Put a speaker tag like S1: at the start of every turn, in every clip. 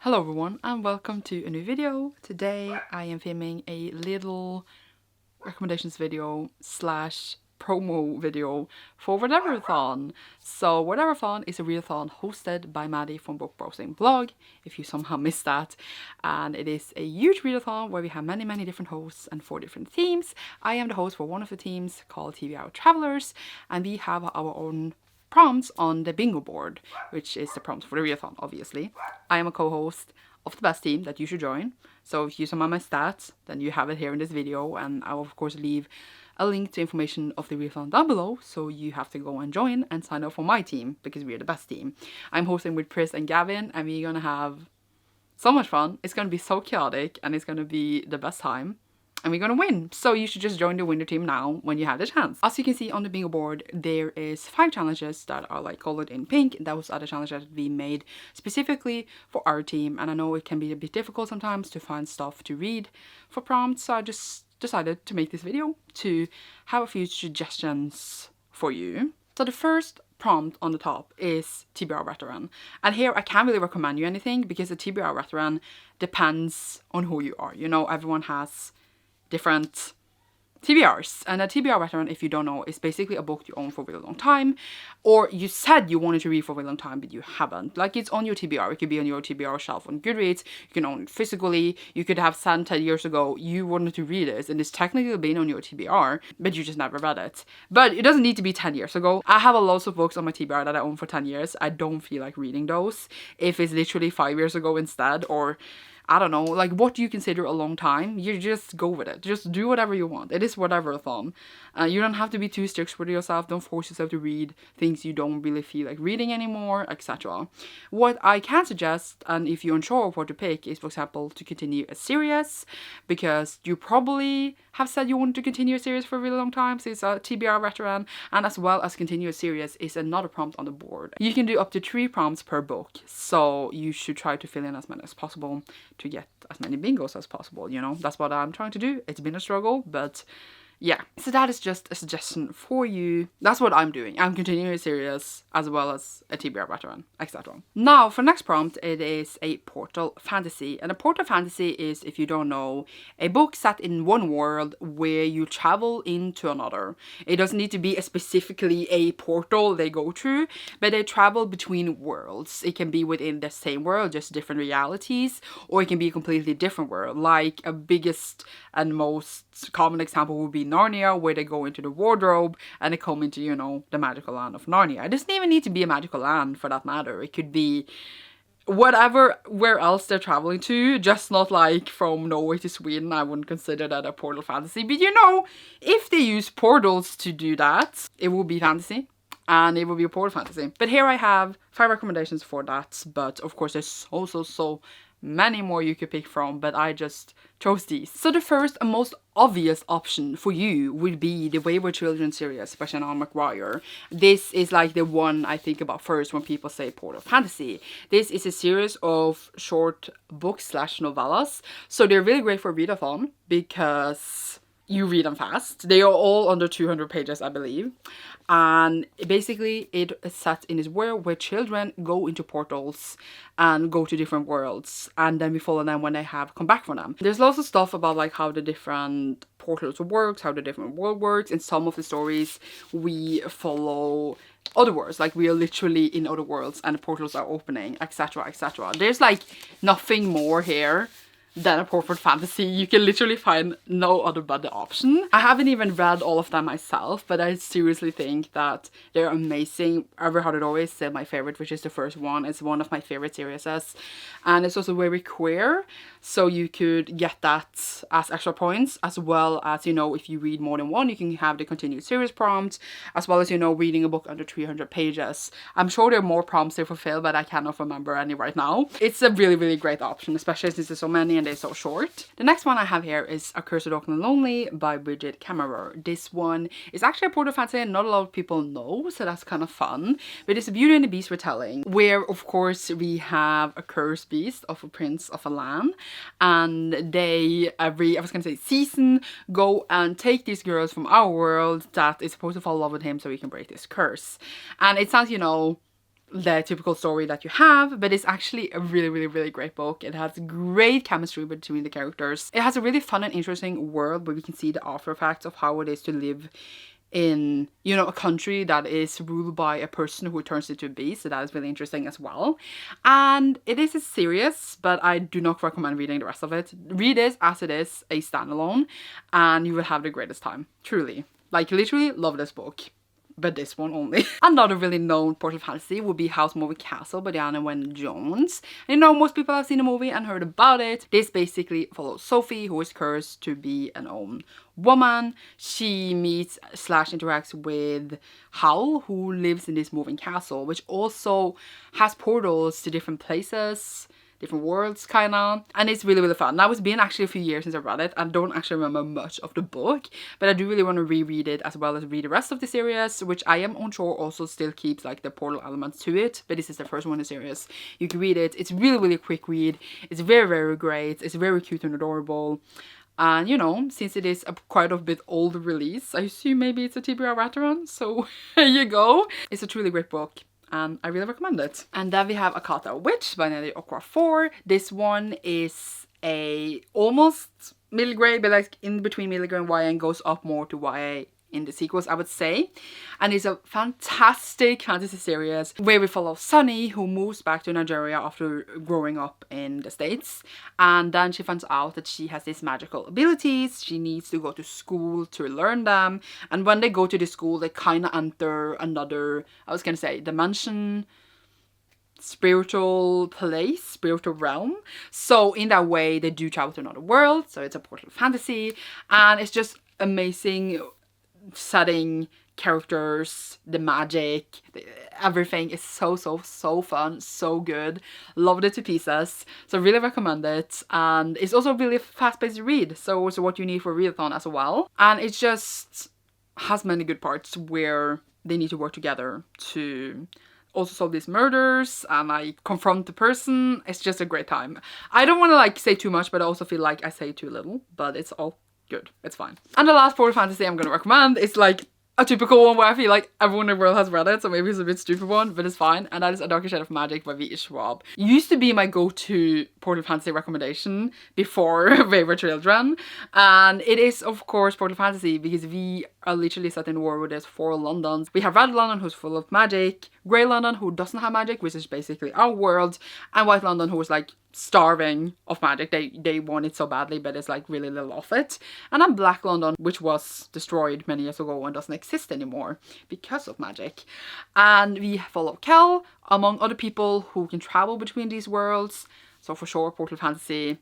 S1: Hello everyone and welcome to a new video. Today I am filming a little recommendations video slash promo video for Whateverathon. So Whateverathon is a readathon hosted by Maddie from Book Browsing Blog, if you somehow missed that. And it is a huge readathon where we have many different hosts and 4 different themes. I am the host for one of the teams called TBR Travelers, and we have our own prompts on the bingo board, which is the prompts for the readathon, obviously. I am a co-host of the best team that you should join. So if you saw my stats, then you have it here in this video, and I will of course leave a link to information of the readathon down below, so you have to go and join and sign up for my team, because we're the best team. I'm hosting with Chris and Gavin, and we're gonna have so much fun. It's gonna be so chaotic, and it's gonna be the best time. And we're gonna win. So you should just join the winner team now when you have the chance. As you can see on the bingo board, there is 5 challenges that are like colored in pink. Those are the challenges that we made specifically for our team. And I know it can be a bit difficult sometimes to find stuff to read for prompts. So I just decided to make this video to have a few suggestions for you. So the first prompt on the top is TBR Veteran. And here I can't really recommend you anything because the TBR Veteran depends on who you are. You know, everyone has different TBRs, and a TBR Veteran, if you don't know, is basically a book you own for a really long time, or you said you wanted to read for a really long time but you haven't. Like, it's on your TBR. It could be on your TBR shelf on Goodreads. You can own it physically. You could have said 10 years ago you wanted to read it and it's technically been on your TBR, but you just never read it. But it doesn't need to be 10 years ago. I have a lot of books on my TBR that I own for 10 years. I don't feel like reading those. If it's literally 5 years ago instead, or I don't know, like, what do you consider a long time? You just go with it. Just do whatever you want. It is Whateverathon. You don't have to be too strict with yourself. Don't force yourself to read things you don't really feel like reading anymore, etc. What I can suggest, and if you're unsure of what to pick, is, for example, to continue a series, because you probably have said you want to continue a series for a really long time, so it's a TBR Veteran, and as well as continue a series is another prompt on the board. You can do up to 3 prompts per book, so you should try to fill in as many as possible to get as many bingos as possible, you know. That's what I'm trying to do. It's been a struggle, but yeah. So that is just a suggestion for you. That's what I'm doing. I'm continuing a series as well as a TBR Veteran, etc. Now, for next prompt, it is a portal fantasy. And a portal fantasy is, if you don't know, a book set in one world where you travel into another. It doesn't need to be specifically a portal they go through, but they travel between worlds. It can be within the same world, just different realities, or it can be a completely different world. Like, a biggest and most common example would be Narnia, where they go into the wardrobe and they come into, you know, the magical land of Narnia. It doesn't even need to be a magical land for that matter. It could be whatever, where else they're traveling to, just not like from Norway to Sweden. I wouldn't consider that a portal fantasy, but you know, if they use portals to do that, it will be fantasy. And it will be a portal fantasy. But here I have 5 recommendations for that. But of course, there's so many more you could pick from, but I just chose these. So the first and most obvious option for you would be the Wayward Children series by Shannon McGuire. This is like the one I think about first when people say portal fantasy. This is a series of short books slash novellas. So they're really great for readathon because you read them fast. They are all under 200 pages, I believe. And basically it is set in this world where children go into portals and go to different worlds, and then we follow them when they have come back from them. There's lots of stuff about like how the different portals works, how the different world works. In some of the stories we follow other worlds, like we are literally in other worlds and the portals are opening, etc, etc. There's like nothing more here than a portal fantasy. You can literally find no other better option. I haven't even read all of them myself, but I seriously think that they're amazing. Ever Heard It Always said my favorite, which is the first one. It's one of my favorite series, and it's also very queer, so you could get that as extra points, as well as, you know, if you read more than one, you can have the continued series prompt, as well as, you know, reading a book under 300 pages. I'm sure there are more prompts they fulfill, but I cannot remember any right now. It's a really great option, especially since there's so many and they're so short. The next one I have here is A Curse of Auckland Lonely by Bridget Kammerer. This one is actually a portal fantasy and not a lot of people know, so that's kind of fun. But it's a Beauty and the Beast retelling, where of course we have a cursed beast of a prince of a land, and they every season go and take these girls from our world that is supposed to fall in love with him so he can break this curse. And it sounds, you know, the typical story that you have, but it's actually a really, really, really great book. It has great chemistry between the characters. It has a really fun and interesting world where we can see the after effects of how it is to live in, you know, a country that is ruled by a person who turns into a beast. So that is really interesting as well. And it is serious, but I do not recommend reading the rest of it. Read it as it is a standalone and you will have the greatest time. Truly. Like, literally love this book. But this one only. Another really known portal fantasy would be House Moving Castle by Diana Wynne Jones. And you know, most people have seen the movie and heard about it. This basically follows Sophie, who is cursed to be an own woman. She meets / interacts with Howl, who lives in this moving castle, which also has portals to different places, different worlds, kind of. And it's really, really fun. Now, it's been actually a few years since I read it. I don't actually remember much of the book, but I do really want to reread it as well as read the rest of the series, which I am unsure also still keeps like the portal elements to it. But this is the first one in the series. You can read it. It's really, really quick read. It's very, very great. It's very cute and adorable. And, you know, since it is a quite a bit old release, I assume maybe it's a TBR Veteran. So here you go. It's a truly great book. And I really recommend it. And then we have a Kata Witch by Nelly Okra 4. This one is a almost middle grade, but like in between middle grade and YA, and goes up more to YA in the sequels, I would say. And it's a fantastic fantasy series where we follow Sunny, who moves back to Nigeria after growing up in the States. And then she finds out that she has these magical abilities. She needs to go to school to learn them. And when they go to the school, they kind of enter another, I was gonna say, dimension, spiritual place, spiritual realm. So in that way, they do travel to another world. So it's a portal fantasy. And it's just amazing setting, characters, the magic, everything is so fun, so good. Loved it to pieces, so really recommend it. And it's also really fast-paced to read, so also what you need for readathon as well. And it just has many good parts where they need to work together to also solve these murders and like confront the person. It's just a great time. I don't want to like say too much, but I also feel like I say too little, but it's all good. It's fine. And the last portal fantasy I'm gonna recommend is like a typical one where I feel like everyone in the world has read it, so maybe it's a bit stupid one, but it's fine. And that is A Darker Shade of Magic by V.E. Schwab. Used to be my go-to portal fantasy recommendation before Wayward Children. And it is, of course, portal fantasy because we are literally set in a war where there's 4 Londons. We have Red London, who's full of magic, Grey London, who doesn't have magic, which is basically our world, and White London, who is like starving of magic. They want it so badly, but it's like really little of it. And then Black London, which was destroyed many years ago and doesn't exist anymore because of magic. And we follow Kel, among other people who can travel between these worlds. So for sure, portal fantasy.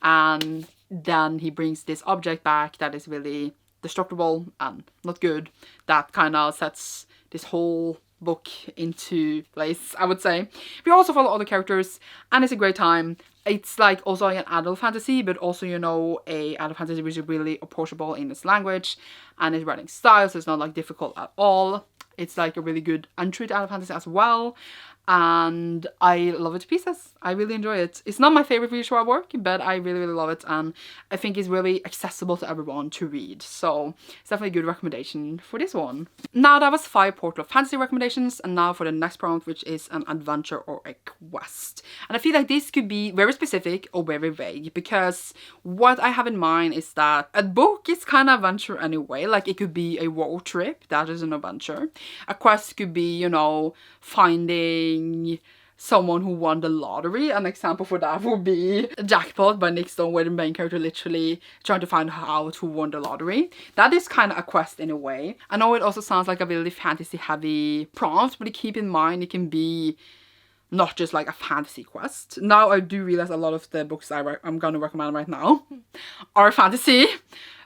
S1: And then he brings this object back that is really destructible and not good. That kind of sets this whole book into place, I would say. We also follow other characters and it's a great time. It's like also an adult fantasy, but also, you know, a adult fantasy which is really approachable in its language and its writing style, so it's not like difficult at all. It's like a really good entry to adult fantasy as well. And I love it to pieces. I really enjoy it. It's not my favorite V.E. Schwab work, but I really, really love it. And I think it's really accessible to everyone to read. So it's definitely a good recommendation for this one. Now that was 5 portal fantasy recommendations. And now for the next prompt, which is an adventure or a quest. And I feel like this could be very specific or very vague, because what I have in mind is that a book is kind of adventure anyway. Like it could be a road trip. That is an adventure. A quest could be, you know, finding someone who won the lottery. An example for that would be Jackpot by Nick Stone, where the main character literally trying to find out who won the lottery. That is kind of a quest in a way. I know it also sounds like a really fantasy heavy prompt, but keep in mind it can be not just like a fantasy quest. Now I do realize a lot of the books I'm going to recommend right now are fantasy.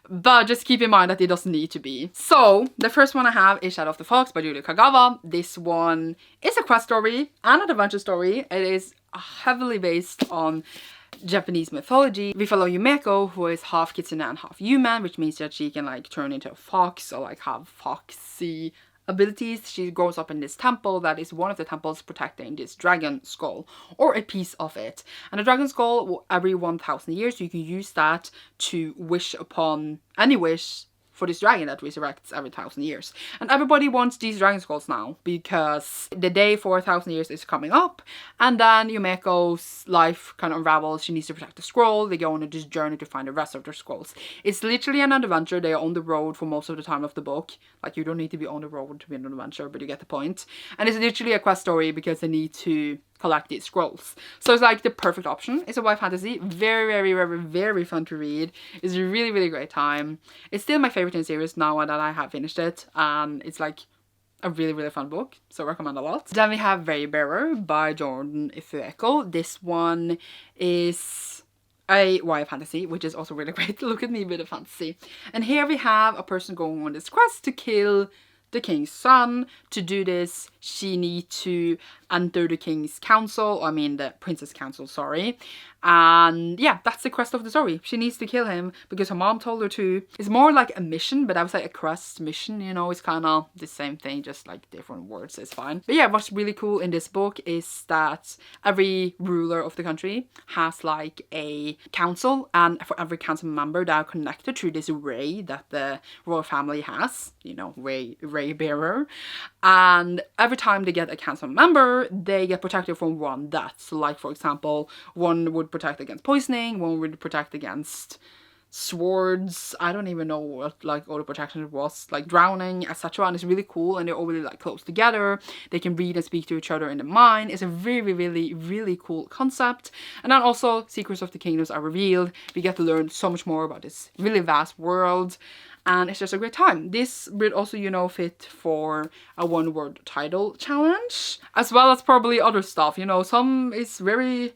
S1: But just keep in mind that it doesn't need to be. So, the first one I have is Shadow of the Fox by Julie Kagawa. This one is a quest story and an adventure story. It is heavily based on Japanese mythology. We follow Yumeko, who is half kitsune and half human, which means that she can like turn into a fox or like have foxy abilities. She grows up in this temple that is one of the temples protecting this dragon skull, or a piece of it. And the dragon skull, every 1000 years, you can use that to wish upon any wish for this dragon that resurrects every 1,000 years. And everybody wants these dragon scrolls now because the day for 1,000 years is coming up, and then Yumeko's life kind of unravels. She needs to protect the scroll. They go on this journey to find the rest of their scrolls. It's literally an adventure. They are on the road for most of the time of the book. Like, you don't need to be on the road to be an adventure, but you get the point. And it's literally a quest story because they need to collect these scrolls. So it's like the perfect option. It's a YA fantasy. Very, very, very, very fun to read. It's a really, really great time. It's still my favorite in the series now that I have finished it. And it's like a really, really fun book. So I recommend a lot. Then we have Raybearer by Jordan Ifueko. This one is a YA fantasy, which is also really great. Look at me with a fantasy. And here we have a person going on this quest to kill the king's son. To do this, she needs to enter the king's council, I mean the princess council, sorry. And yeah, that's the quest of the story. She needs to kill him because her mom told her to. It's more like a mission, but I would say a quest mission, you know, it's kind of the same thing, just like different words, it's fine. But yeah, what's really cool in this book is that every ruler of the country has like a council, and for every council member they are connected through this ray that the royal family has, you know, Raybearer. And every time they get a council member, they get protected from one death. So like, for example, one would protect against poisoning, one would protect against swords, I don't even know what like all the protection it was, like drowning, etc. And it's really cool, and they're all really like close together. They can read and speak to each other in the mind. It's a really, really, really cool concept. And then also secrets of the kingdoms are revealed. We get to learn so much more about this really vast world. And it's just a great time. This would also, you know, fit for a one-word title challenge, as well as probably other stuff, you know. Some is very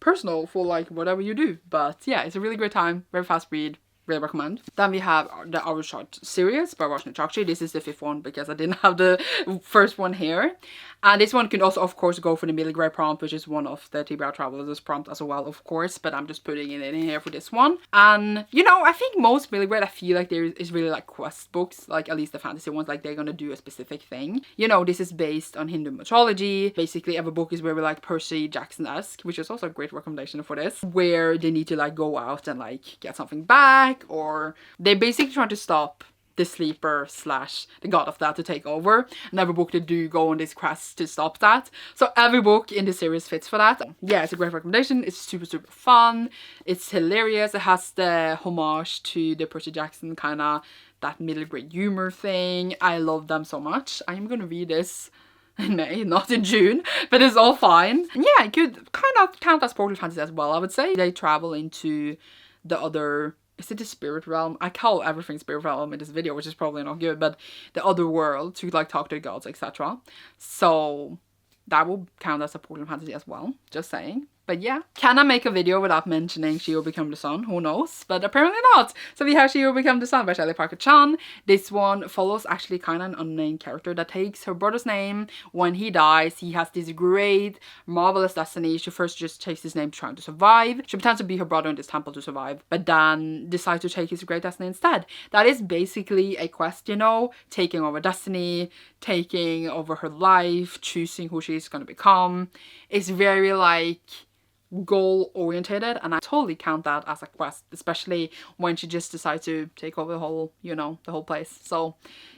S1: personal for like whatever you do, but yeah, it's a really great time, very fast read, really recommend. Then we have the Autoshot series by Roshan Chakshi. This is the 5th one because I didn't have the first one here. And this one can also, of course, go for the middle grade prompt, which is one of the TBR Travelers prompt as well, of course, but I'm just putting it in here for this one. And, you know, I think most middle grade, I feel like there is really like quest books, like at least the fantasy ones, like they're gonna do a specific thing. You know, this is based on Hindu mythology. Basically, every book is very like Percy Jackson-esque, which is also a great recommendation for this, where they need to like go out and like get something back, or they basically trying to stop the sleeper slash the god of that to take over. And every book they do go on this quest to stop that. So every book in the series fits for that. Yeah, it's a great recommendation. It's super, super fun. It's hilarious. It has the homage to the Percy Jackson kind of that middle grade humor thing. I love them so much. I am gonna read this in May, not in June, but it's all fine. And yeah, it could kind of count as portal fantasy as well, I would say. They travel into the other, is it the spirit realm? I call everything spirit realm in this video, which is probably not good, but the other world to like talk to the gods, etc. So that will count as a portal fantasy as well, just saying. But yeah, can I make a video without mentioning She Will Become the Sun? Who knows? But apparently not. So we have She Will Become the Sun by Shelley Parker-Chan. This one follows actually kind of an unnamed character that takes her brother's name. When he dies, he has this great, marvelous destiny. She first just takes his name trying to survive. She pretends to be her brother in this temple to survive, but then decides to take his great destiny instead. That is basically a quest, you know, taking over destiny, taking over her life, choosing who she's going to become. It's very like goal orientated, and I totally count that as a quest, especially when she just decides to take over the whole, you know, the whole place. So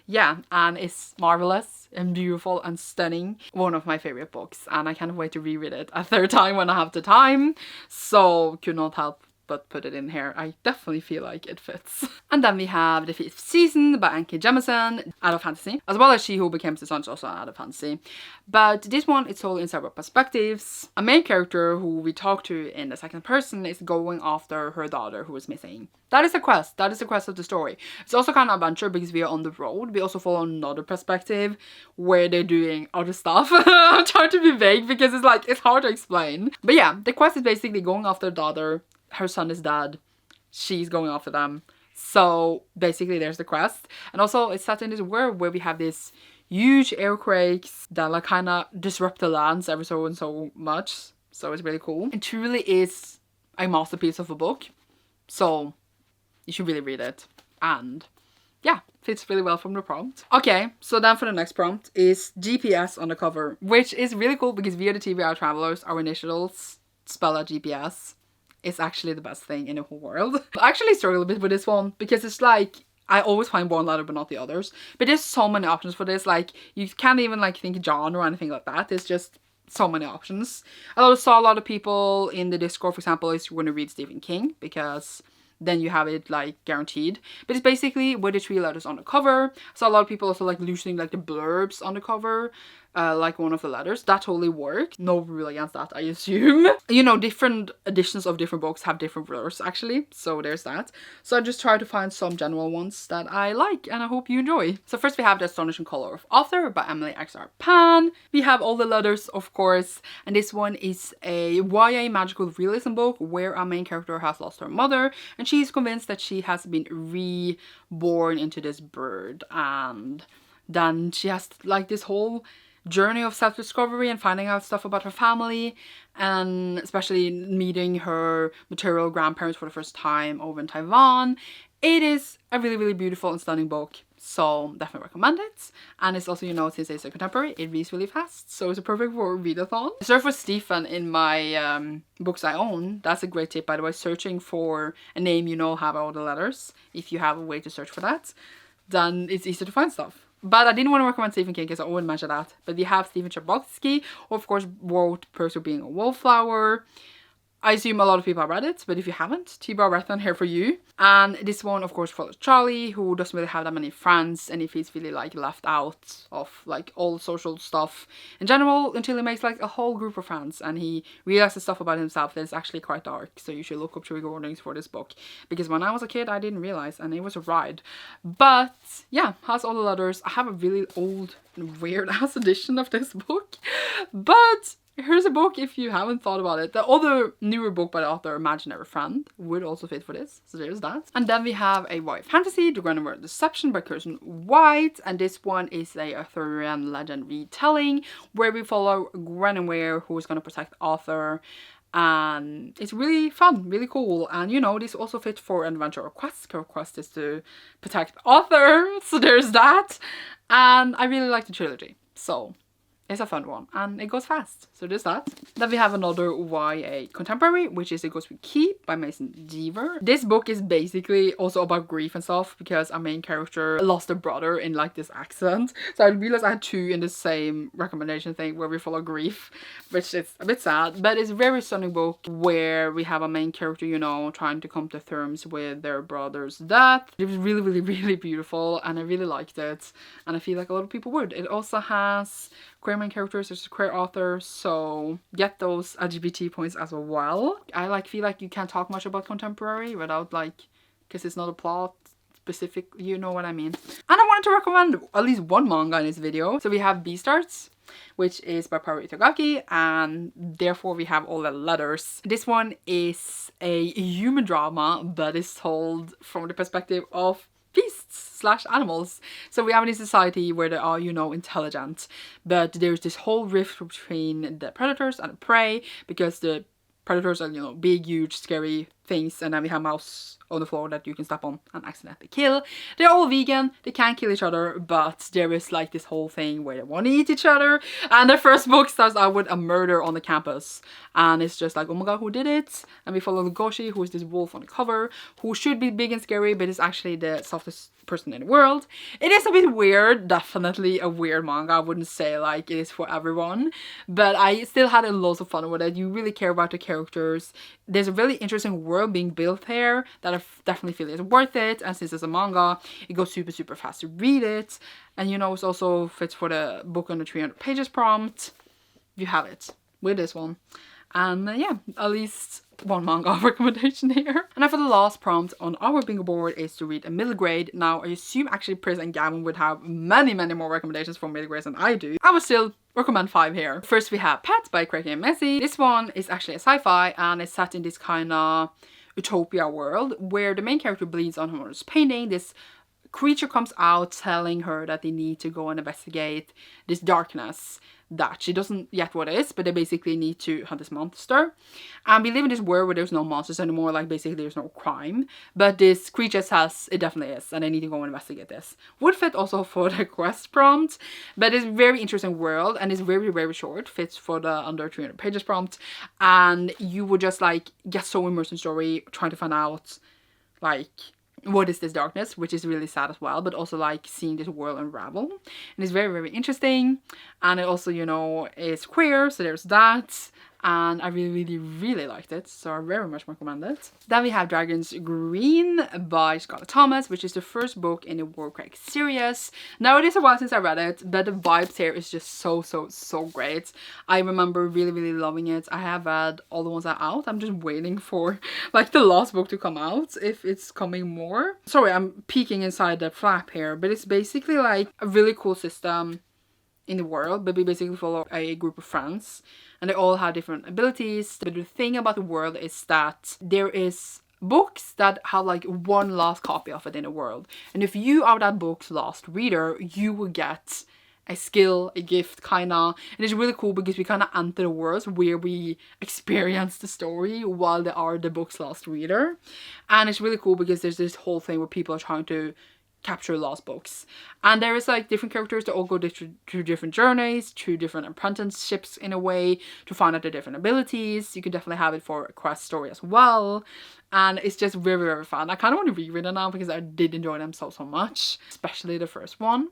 S1: yeah, and it's marvelous and beautiful and stunning. One of my favorite books, and I can't wait to reread it a third time when I have the time. So could not help but put it in here. I definitely feel like it fits. And then we have The 5th Season by Anki Jemisin, adult fantasy, as well as She Who Became the Sun, also an adult fantasy. But this one is told in several perspectives. A main character who we talk to in the second person is going after her daughter who is missing. That is a quest. That is the quest of the story. It's also kind of adventure because we are on the road. We also follow another perspective where they're doing other stuff. I'm trying to be vague because it's like, it's hard to explain. But yeah, the quest is basically going after the daughter. Her son is dead. She's going after them. So basically there's the quest. And also it's set in this world where we have this huge earthquakes that like kind of disrupt the lands every so and so much. So it's really cool. It truly is a masterpiece of a book. So you should really read it. And yeah, fits really well from the prompt. Okay, so then for the next prompt is GPS on the cover, which is really cool because we are the TBR Travelers. Our initials spell out GPS. It's actually the best thing in the whole world. I actually struggle a bit with this one because it's like, I always find one letter but not the others. But there's so many options for this. Like, you can't even like think genre or anything like that. There's just so many options. I also saw a lot of people in the Discord, for example, is going to read Stephen King, because then you have it like guaranteed. But it's basically with the 3 letters on the cover. So a lot of people also like loosening like the blurbs on the cover, like one of the letters. That totally worked. No rule against that, I assume. You know, different editions of different books have different blurbs actually, so there's that. So I just try to find some general ones that I like and I hope you enjoy. So first we have The Astonishing Color of Author by Emily X.R. Pan. We have all the letters, of course, and this one is a YA magical realism book where our main character has lost her mother and she's convinced that she has been reborn into this bird, and then she has like this whole journey of self-discovery and finding out stuff about her family, and especially meeting her maternal grandparents for the first time over in Taiwan. It is a really, really beautiful and stunning book, so definitely recommend it. And it's also, you know, since it's a contemporary, it reads really fast, so it's perfect for readathon. Search for Stephen in my books I own. That's a great tip, by the way. Searching for a name you know have all the letters. If you have a way to search for that, then it's easier to find stuff. But I didn't want to recommend Stephen King because I wouldn't mention that. But we have Stephen Chbosky, who of course wrote Perks of Being a Wallflower. I assume a lot of people have read it, but if you haven't, TBR Veteran here for you. And this one, of course, follows Charlie, who doesn't really have that many friends, and he feels really like left out of like all social stuff in general, until he makes like a whole group of friends and he realizes stuff about himself that is actually quite dark. So you should look up trigger warnings for this book, because when I was a kid I didn't realize, and it was a ride. But yeah, has all the letters. I have a really old and weird ass edition of this book, but here's a book if you haven't thought about it. The other newer book by the author, Imaginary Friend, would also fit for this, so there's that. And then we have a YA fantasy, The Grenouille Deception by Kirsten White, and this one is a Arthurian legend retelling where we follow Grenouille, who is going to protect Arthur. And it's really fun, really cool, and you know, this also fits for an adventure or quest. Her quest is to protect Arthur, so there's that. And I really like the trilogy, so it's a fun one, and it goes fast, so there's that. Then we have another YA contemporary, which is It Goes With Keep by Mason Deaver. This book is basically also about grief and stuff, because our main character lost a brother in like this accident. So I realized I had 2 in the same recommendation thing where we follow grief, which is a bit sad, but it's a very stunning book where we have a main character, you know, trying to come to terms with their brother's death. It was really, really, really beautiful, and I really liked it, and I feel like a lot of people would. It also has queer main characters, there's a queer author, so get those LGBT points as well. I like feel like you can't talk much about contemporary without like, because it's not a plot specific, you know what I mean. And I wanted to recommend at least one manga in this video. So we have Beastars, which is by Paru Itagaki, and therefore we have all the letters. This one is a human drama, but is told from the perspective of beasts / animals. So we have in a society where they are, you know, intelligent, but there's this whole rift between the predators and the prey, because the predators are, you know, big, huge, scary things, and then we have mouse on the floor that you can step on and accidentally kill. They're all vegan, they can't kill each other, but there is like this whole thing where they want to eat each other. And the first book starts out with a murder on the campus, and it's just like, oh my god, who did it? And we follow Goshi, who is this wolf on the cover, who should be big and scary, but is actually the softest person in the world. It is a bit weird, definitely a weird manga. I wouldn't say like it is for everyone, but I still had a lot of fun with it. You really care about the characters. There's a really interesting world being built here that I definitely feel is worth it, and since it's a manga, it goes super, super fast to read it, and you know, it also fits for the book under 300 pages prompt. You have it with this one. And yeah, at least one manga recommendation here. And now for the last prompt on our bingo board is to read a middle grade. Now I assume actually Pris and Gavin would have many, many more recommendations for middle grades than I do. I would still recommend 5 here. First we have Pet by Craig and Messi. This one is actually a sci-fi, and it's set in this kind of utopia world where the main character bleeds on her mother's painting. This creature comes out telling her that they need to go and investigate this darkness that she doesn't yet what it is, but they basically need to hunt this monster. And we live in this world where there's no monsters anymore, like basically there's no crime, but this creature says it definitely is, and they need to go and investigate this. Would fit also for the quest prompt, but it's a very interesting world, and it's very, very short, fits for the under 300 pages prompt, and you would just like get so immersed in story, trying to find out like what is this darkness, which is really sad as well, but also like seeing this world unravel. And it's very, very interesting. And it also, you know, is queer, so there's that. And I really liked it, so I very much recommend it. Then we have Dragons Green by Scarlett Thomas, which is the first book in the Warcraft series. Now it is a while since I read it, but the vibes here is just so great. I remember really loving it. I have read all the ones that are out. I'm just waiting for like the last book to come out, if it's coming more. Sorry, I'm peeking inside the flap here, but it's basically like a really cool system in the world, but we basically follow a group of friends and they all have different abilities. But the thing about the world is that there is books that have like one last copy of it in the world, and if you are that book's last reader, you will get a skill, a gift, kinda. And it's really cool because we kind of enter the world where we experience the story while they are the book's last reader. And it's really cool because there's this whole thing where people are trying to capture lost books, and there is like different characters that all go through different journeys, through different apprenticeships in a way, to find out their different abilities. You can definitely have it for a quest story as well, and it's just very fun. I kind of want to reread it now because I did enjoy them so much, especially the first one.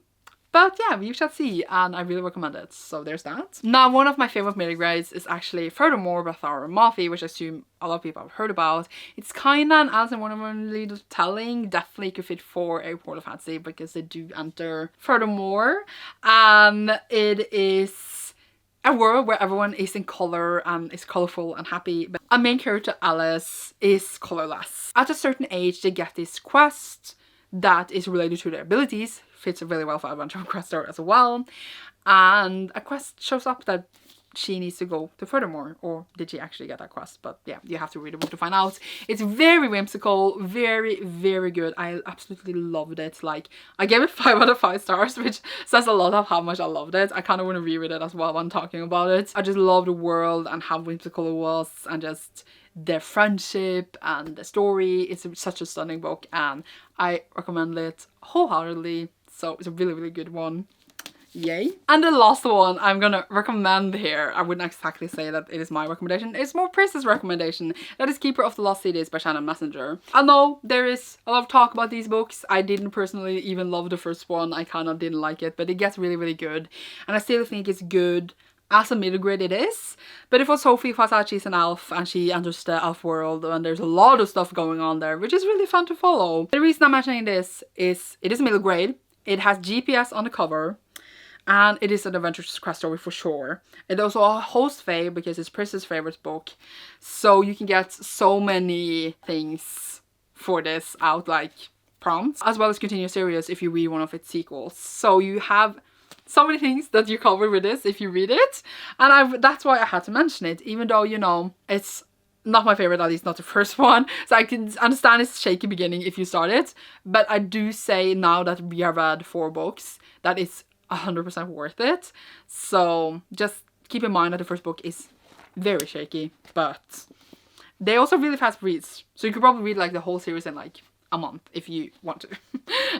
S1: But yeah, you shall see, and I really recommend it. So there's that. Now, one of my favorite middle grades is actually Furthermore by Tara Murphy, which I assume a lot of people have heard about. It's kind of an Alice in Wonderland telling. Definitely could fit for a World of Fantasy because they do enter Furthermore. It is a world where everyone is in color and is colorful and happy, but our main character Alice is colorless. At a certain age, they get this quest that is related to their abilities. Fits really well for Adventure Quest Store as well. And a quest shows up that she needs to go to Furthermore, or did she actually get that quest? But yeah, you have to read the book to find out. It's very whimsical, very good. I absolutely loved it. Like, I gave it 5 out of 5 stars, which says a lot of how much I loved it. I kind of want to reread it as well when talking about it. I just love the world and how whimsical it was, and just their friendship and the story. It's such a stunning book, and I recommend it wholeheartedly. So it's a really good one. Yay. And the last one I'm gonna recommend here, I wouldn't exactly say that it is my recommendation, it's more Pris's recommendation. That is Keeper of the Lost Cities by Shannon Messenger. I know there is a lot of talk about these books. I didn't personally even love the first one. I kind of didn't like it, but it gets really good. And I still think it's good. As a middle grade it is, but if for Sophie finds out she's an elf and she enters the elf world, and there's a lot of stuff going on there, which is really fun to follow. The reason I'm mentioning this is it is middle grade. It has GPS on the cover, and it is an Adventure Quest story for sure. It also a host fave because it's Pris's favorite book, so you can get so many things for this out, like prompts, as well as continue series if you read one of its sequels. So you have so many things that you cover with this if you read it, and that's why I had to mention it, even though, you know, it's not my favorite, at least not the first one. So I can understand it's shaky beginning if you start it, but I do say now that we have read 4 books that it's 100% worth it. So just keep in mind that the first book is very shaky, but they also really fast reads. So you could probably read like the whole series in like a month if you want to.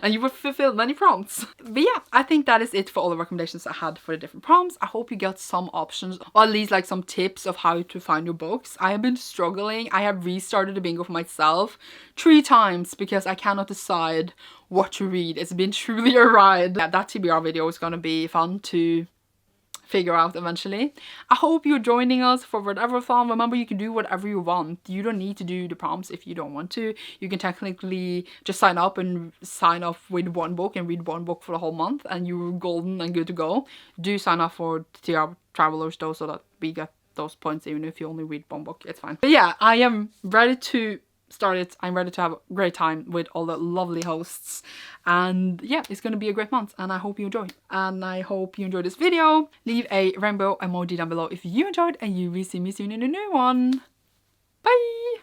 S1: And you would fulfill many prompts. But yeah, I think that is it for all the recommendations I had for the different prompts. I hope you got some options, or at least like some tips of how to find your books. I have been struggling. I have restarted the bingo for myself 3 times because I cannot decide what to read. It's been truly a ride. Yeah, that TBR video is gonna be fun to figure out eventually. I hope you're joining us for Whateverathon. Remember, you can do whatever you want. You don't need to do the prompts if you don't want to. You can technically just sign up and sign off with 1 book and read 1 book for the whole month, and you're golden and good to go. Do sign up for TBR Travelers though, so that we get those points even if you only read 1 book. It's fine. But yeah, I am ready to start it. I'm ready to have a great time with all the lovely hosts, and yeah, it's gonna be a great month, and I hope you enjoy. And I hope you enjoyed this video. Leave a rainbow emoji down below if you enjoyed, and you will see me soon in a new one. Bye.